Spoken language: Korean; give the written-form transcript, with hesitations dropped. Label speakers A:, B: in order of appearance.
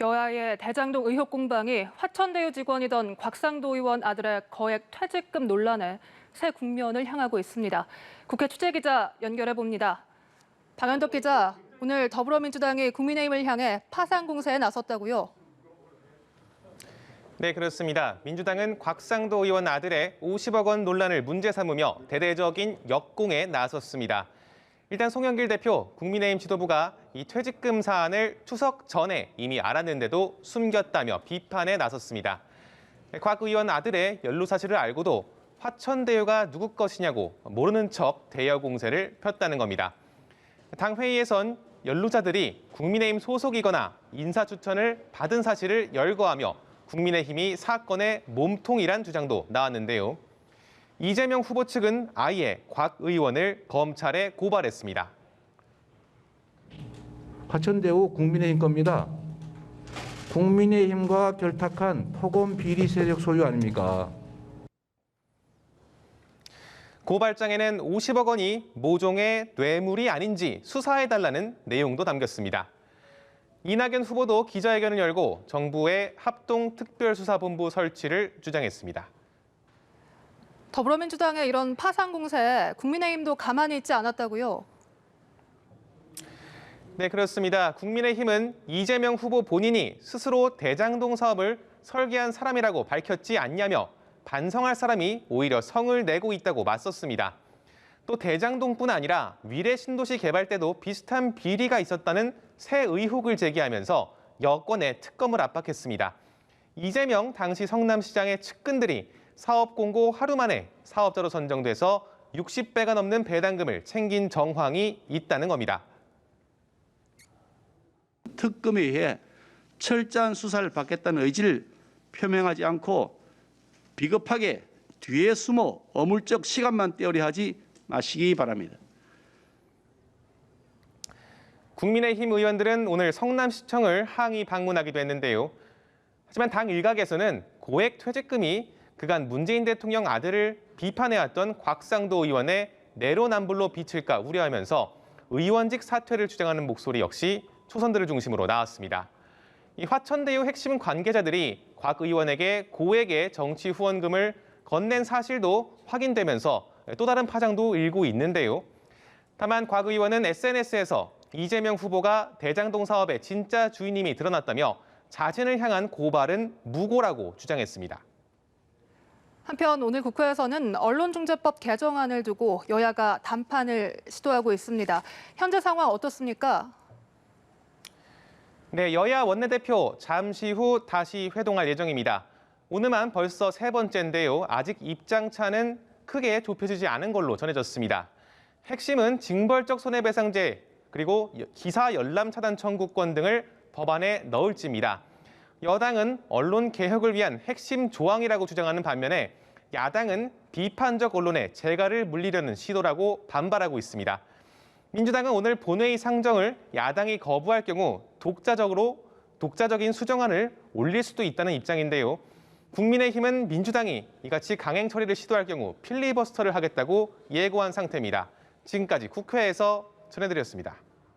A: 여야의 대장동 의혹 공방이 화천대유 직원이던 곽상도 의원 아들의 거액 퇴직금 논란에 새 국면을 향하고 있습니다. 국회 취재기자 연결해 봅니다. 박연덕 기자, 오늘 더불어민주당이 국민의힘을 향해 파상 공세에 나섰다고요?
B: 네, 그렇습니다. 민주당은 곽상도 의원 아들의 50억 원 논란을 문제 삼으며 대대적인 역공에 나섰습니다. 일단 송영길 대표, 국민의힘 지도부가 이 퇴직금 사안을 추석 전에 이미 알았는데도 숨겼다며 비판에 나섰습니다. 곽 의원 아들의 연루 사실을 알고도 화천대유가 누구 것이냐고 모르는 척 대여 공세를 폈다는 겁니다. 당 회의에선 연루자들이 국민의힘 소속이거나 인사 추천을 받은 사실을 열거하며 국민의힘이 사건의 몸통이란 주장도 나왔는데요. 이재명 후보 측은 아예 곽 의원을 검찰에 고발했습니다.
C: 화천대유 국민의힘 겁니다. 국민의힘과 결탁한 폭언 비리 세력 소유 아닙니까?
B: 고발장에는 50억 원이 모종의 뇌물이 아닌지 수사해달라는 내용도 담겼습니다. 이낙연 후보도 기자회견을 열고 정부의 합동특별수사본부 설치를 주장했습니다.
A: 더불어민주당의 이런 파상 공세에 국민의힘도 가만히 있지 않았다고요?
B: 네, 그렇습니다. 국민의힘은 이재명 후보 본인이 스스로 대장동 사업을 설계한 사람이라고 밝혔지 않냐며 반성할 사람이 오히려 성을 내고 있다고 맞섰습니다. 또 대장동뿐 아니라 위례 신도시 개발 때도 비슷한 비리가 있었다는 새 의혹을 제기하면서 여권의 특검을 압박했습니다. 이재명 당시 성남시장의 측근들이 사업 공고 하루 만에 사업자로 선정돼서 60배가 넘는 배당금을 챙긴 정황이 있다는 겁니다.
D: 특검에 의해 철저한 수사를 받겠다는 의지를 표명하지 않고 비겁하게 뒤에 숨어 어물쩍 시간만 때우려 하지 마시기 바랍니다.
B: 국민의힘 의원들은 오늘 성남시청을 항의 방문하기도 했는데요. 하지만 당 일각에서는 고액 퇴직금이 그간 문재인 대통령 아들을 비판해왔던 곽상도 의원의 내로남불로 비칠까 우려하면서 의원직 사퇴를 주장하는 목소리 역시 초선들을 중심으로 나왔습니다. 이 화천대유 핵심 관계자들이 곽 의원에게 고액의 정치 후원금을 건넨 사실도 확인되면서 또 다른 파장도 일고 있는데요. 다만 곽 의원은 SNS에서 이재명 후보가 대장동 사업의 진짜 주인임이 드러났다며 자신을 향한 고발은 무고라고 주장했습니다.
A: 한편 오늘 국회에서는 언론중재법 개정안을 두고 여야가 담판을 시도하고 있습니다. 현재 상황 어떻습니까?
B: 네, 여야 원내대표 잠시 후 다시 회동할 예정입니다. 오늘만 벌써 세 번째인데요. 아직 입장차는 크게 좁혀지지 않은 걸로 전해졌습니다. 핵심은 징벌적 손해배상제 그리고 기사 열람 차단 청구권 등을 법안에 넣을지입니다. 여당은 언론 개혁을 위한 핵심 조항이라고 주장하는 반면에 야당은 비판적 언론에 재갈을 물리려는 시도라고 반발하고 있습니다. 민주당은 오늘 본회의 상정을 야당이 거부할 경우 독자적인 수정안을 올릴 수도 있다는 입장인데요. 국민의힘은 민주당이 이같이 강행 처리를 시도할 경우 필리버스터를 하겠다고 예고한 상태입니다. 지금까지 국회에서 전해드렸습니다.